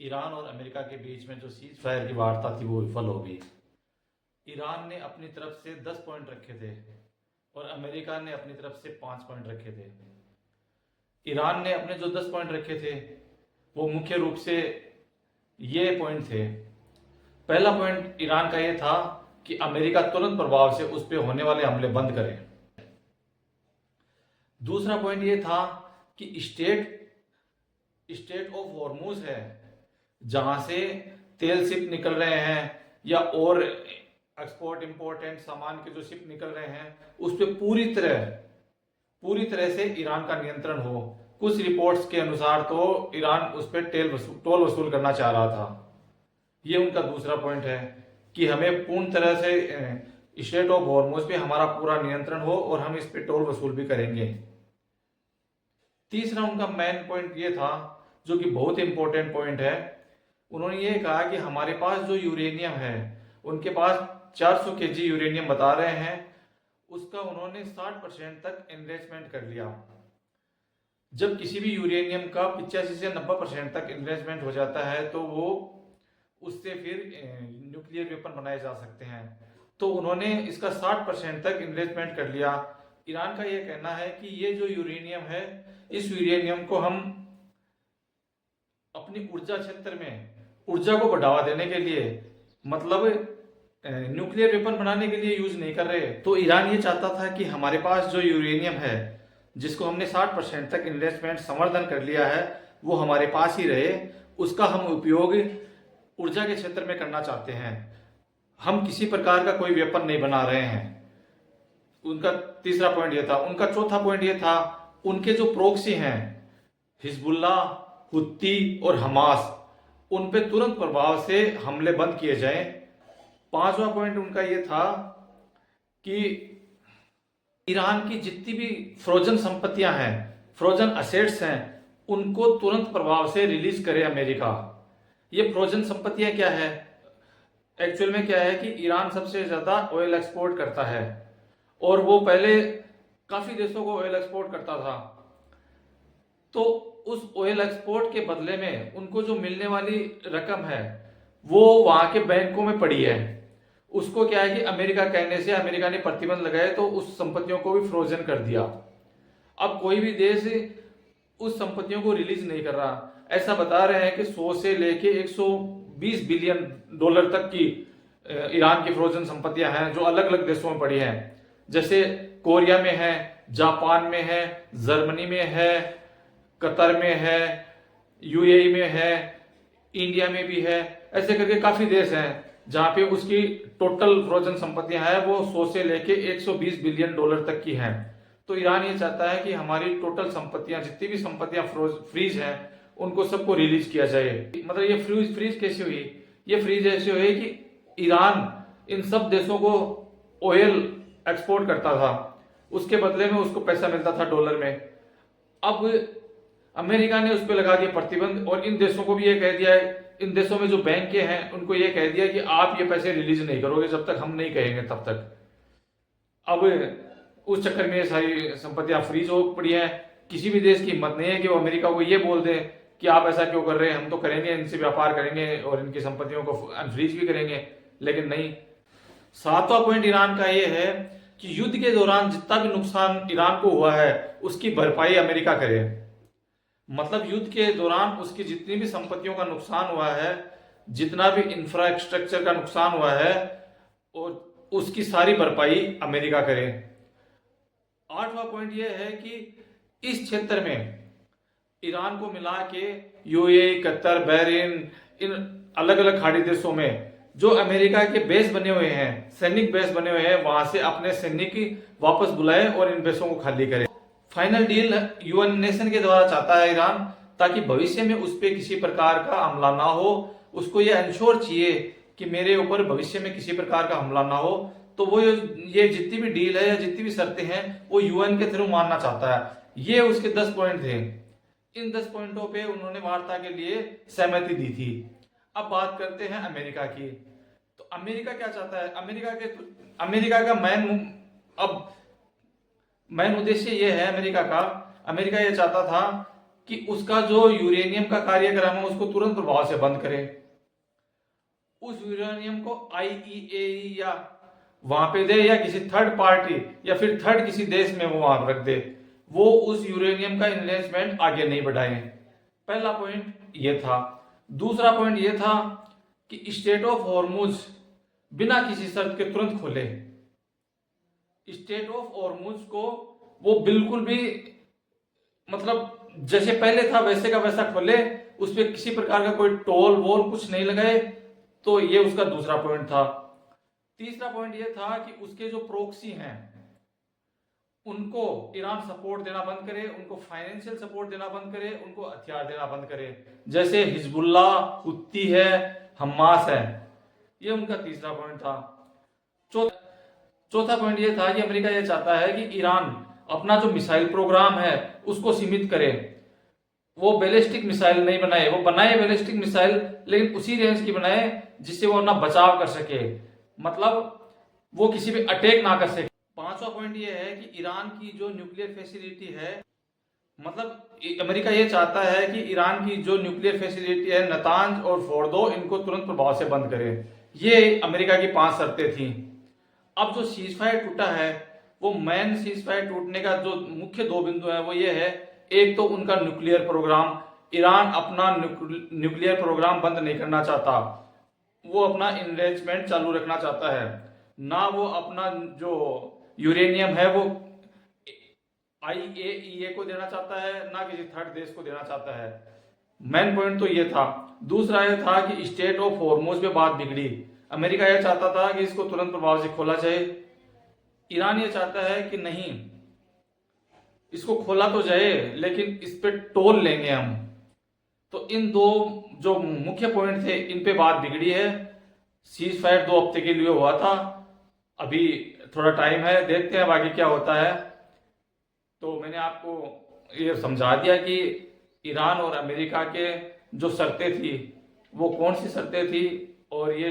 Iran और America के बीच में जो सीज फायर की वार्ता थी वो विफल हो गई। ईरान ने अपनी तरफ से 10 पॉइंट रखे थे और अमेरिका ने अपनी तरफ से 5 पॉइंट रखे थे। ईरान ने अपने जो 10 पॉइंट रखे थे वो मुख्य रूप से ये पॉइंट थे। पहला पॉइंट ईरान का ये था कि अमेरिका तुरंत प्रभाव से उस पर होने वाले हमले बंद करे। दूसरा पॉइंट ये था कि स्टेट ऑफ हॉर्मुज है, जहां से तेल शिप निकल रहे हैं या और एक्सपोर्ट इंपोर्टेंट सामान के जो शिप निकल रहे हैं उस पर पूरी तरह से ईरान का नियंत्रण हो। कुछ रिपोर्ट्स के अनुसार तो ईरान उस पर टोल वसूल करना चाह रहा था। ये उनका दूसरा पॉइंट है कि हमें पूर्ण तरह से स्टेट ऑफ हॉर्मुज पे हमारा पूरा नियंत्रण हो और हम इस पे टोल वसूल भी करेंगे। तीसरा उनका मेन पॉइंट ये था, जो कि बहुत इंपॉर्टेंट पॉइंट है। उन्होंने ये कहा कि हमारे पास जो यूरेनियम है, उनके पास 400 केजी यूरेनियम बता रहे हैं, उसका उन्होंने 60% तक एनरिचमेंट कर लिया। जब किसी भी यूरेनियम का 85 से 90% तक एनरिचमेंट हो जाता है तो वो उससे फिर न्यूक्लियर वेपन बनाए जा सकते हैं। तो उन्होंने इसका 60% तक एनरिचमेंट कर लिया। ईरान का यह कहना है कि ये जो यूरेनियम है, इस यूरेनियम को हम अपनी ऊर्जा क्षेत्र में ऊर्जा को बढ़ावा देने के लिए, मतलब न्यूक्लियर वेपन बनाने के लिए यूज नहीं कर रहे। तो ईरान ये चाहता था कि हमारे पास जो यूरेनियम है, जिसको हमने 60% तक इन्वेस्टमेंट संवर्धन कर लिया है, वो हमारे पास ही रहे। उसका हम उपयोग ऊर्जा के क्षेत्र में करना चाहते हैं। हम किसी प्रकार का कोई वेपन नहीं बना रहे हैं। उनका तीसरा पॉइंट ये था। उनका चौथा पॉइंट ये था, उनके जो प्रोक्सी हैं हिजबुल्ला, हुत्ती और हमास, उन पे तुरंत प्रभाव से हमले बंद किए जाएं। पांचवा पॉइंट उनका ये था कि ईरान की जितनी भी फ्रोजन संपत्तियां हैं, फ्रोजन असेट्स हैं, उनको तुरंत प्रभाव से रिलीज करे अमेरिका। ये फ्रोजन संपत्तियां क्या है? एक्चुअल में क्या है कि ईरान सबसे ज्यादा ऑयल एक्सपोर्ट करता है और वो पहले काफी देशों को ऑयल एक्सपोर्ट करता था। तो उस ऑयल एक्सपोर्ट के बदले में उनको जो मिलने वाली रकम है वो वहां के बैंकों में पड़ी है। उसको क्या है कि अमेरिका कहने से अमेरिका ने प्रतिबंध लगाए तो उस संपत्तियों को भी फ्रोजन कर दिया। अब कोई भी देश उस संपत्तियों को रिलीज नहीं कर रहा। ऐसा बता रहे हैं कि 100 से लेके 120 बिलियन डॉलर तक की ईरान की फ्रोजन संपत्तियां हैं जो अलग अलग देशों में पड़ी हैं। जैसे कोरिया में है, जापान में है, जर्मनी में है, कतर में है, यूएई में है, इंडिया में भी है। ऐसे करके काफी देश हैं जहां पे उसकी टोटल फ्रोजन संपत्तियां हैं वो 100 से लेके 120 बिलियन डॉलर तक की हैं। तो ईरान ये चाहता है कि हमारी टोटल संपत्तियां, जितनी भी संपत्तियां फ्रीज हैं, उनको सबको रिलीज किया जाए। मतलब ये फ्रीज कैसे हुई? ये फ्रीज ऐसे हुई कि ईरान इन सब देशों को ऑयल एक्सपोर्ट करता था, उसके बदले में उसको पैसा मिलता था डॉलर में। अब अमेरिका ने उस पर लगा दिया प्रतिबंध और इन देशों को भी ये कह दिया है, इन देशों में जो बैंक हैं उनको ये कह दिया कि आप ये पैसे रिलीज नहीं करोगे जब तक हम नहीं कहेंगे तब तक। अब उस चक्कर में ये सारी संपत्तियां फ्रीज हो पड़ी हैं। किसी भी देश की हिम्मत नहीं है कि वो अमेरिका को ये बोल दे कि आप ऐसा क्यों कर रहे हैं, हम तो करेंगे, इनसे व्यापार करेंगे और इनकी संपत्तियों को अनफ्रीज भी करेंगे, लेकिन नहीं। सातवां पॉइंट ईरान का ये है कि युद्ध के दौरान जितना भी नुकसान ईरान को हुआ है उसकी भरपाई अमेरिका करे। मतलब युद्ध के दौरान उसकी जितनी भी संपत्तियों का नुकसान हुआ है, जितना भी इंफ्रास्ट्रक्चर का नुकसान हुआ है, और उसकी सारी भरपाई अमेरिका करे। आठवां पॉइंट यह है कि इस क्षेत्र में ईरान को मिला के यूएई, कतर, बहरीन, इन अलग अलग खाड़ी देशों में जो अमेरिका के बेस बने हुए हैं, सैनिक बेस बने हुए हैं, वहां से अपने सैनिक वापस बुलाए और इन बेसों को खाली करे। फाइनल डील यूएन नेशन के द्वारा चाहता है ईरान, ताकि भविष्य में उस पर किसी प्रकार का हमला ना हो। उसको ये इंश्योर चाहिए कि मेरे ऊपर भविष्य में किसी प्रकार का हमला ना हो। तो वो ये जितनी भी डील है या जितनी भी शर्तें हैं वो यूएन के थ्रू मानना चाहता है। ये उसके 10 पॉइंट थे। इन 10 पॉइंटों पे उन्होंने वार्ता के लिए सहमति दी थी। अब बात करते हैं अमेरिका की। तो अमेरिका क्या चाहता है? अमेरिका का मेन उद्देश्य यह है अमेरिका का। अमेरिका यह चाहता था कि उसका जो यूरेनियम का कार्यक्रम है उसको तुरंत प्रभाव से बंद करे। उस यूरेनियम को IAEA या वहां पे दे, या किसी थर्ड पार्टी या फिर थर्ड किसी देश में वो वहां रख दे, वो उस यूरेनियम का इन्वेस्टमेंट आगे नहीं बढ़ाए। पहला पॉइंट ये था। दूसरा पॉइंट ये था कि स्टेट ऑफ हॉर्मुज बिना किसी शर्त के तुरंत खोले। स्टेट ऑफ हॉर्मुज को वो बिल्कुल भी मतलब जैसे पहले था वैसे का वैसा खोले, उस पर किसी प्रकार का कोई टोल वोल कुछ नहीं लगाए। तो ये उसका दूसरा पॉइंट था। तीसरा पॉइंट ये था कि उसके जो प्रोक्सी हैं उनको ईरान सपोर्ट देना बंद करे, उनको फाइनेंशियल सपोर्ट देना बंद करे, उनको हथियार देना बंद करे, जैसे हिजबुल्ला, हुत्ती है, हमास है। ये उनका तीसरा पॉइंट था। चौथा पॉइंट ये था कि अमेरिका ये चाहता है कि ईरान अपना जो मिसाइल प्रोग्राम है उसको सीमित करे। वो बैलिस्टिक मिसाइल नहीं बनाए, वो बनाए बैलिस्टिक मिसाइल लेकिन उसी रेंज की बनाए जिससे वो अपना बचाव कर सके, मतलब वो किसी पे अटैक ना कर सके। पांचवा पॉइंट ये है कि ईरान की जो न्यूक्लियर फैसिलिटी है, मतलब अमेरिका ये चाहता है कि ईरान की जो न्यूक्लियर फैसिलिटी है, नतांज और फोर्दो, इनको तुरंत प्रभाव से बंद करे। ये अमेरिका की 5 शर्तें थी। अब जो सीज फायर टूटा है, वो मेन सीज फायर टूटने का जो मुख्य 2 बिंदु है वो ये है, एक तो उनका न्यूक्लियर प्रोग्राम। ईरान अपना न्यूक्लियर प्रोग्राम बंद नहीं करना चाहता, वो अपना इन्वेस्टमेंट चालू रखना चाहता है। ना वो अपना जो यूरेनियम है वो IAEA को देना चाहता है, ना किसी थर्ड देश को देना चाहता है। मेन पॉइंट तो ये था। दूसरा ये था कि स्टेट ऑफ हॉर्मुज पे बात बिगड़ी। अमेरिका यह चाहता था कि इसको तुरंत प्रभाव से खोला जाए। ईरान ये चाहता है कि नहीं, इसको खोला तो जाए लेकिन इस पे टोल लेंगे हम। तो इन 2 जो मुख्य पॉइंट थे इन पे बात बिगड़ी है। सीज फायर 2 हफ्ते के लिए हुआ था, अभी थोड़ा टाइम है, देखते हैं बाकी क्या होता है। तो मैंने आपको ये समझा दिया कि ईरान और अमेरिका के जो शर्तें थी वो कौन सी शर्तें थी, और ये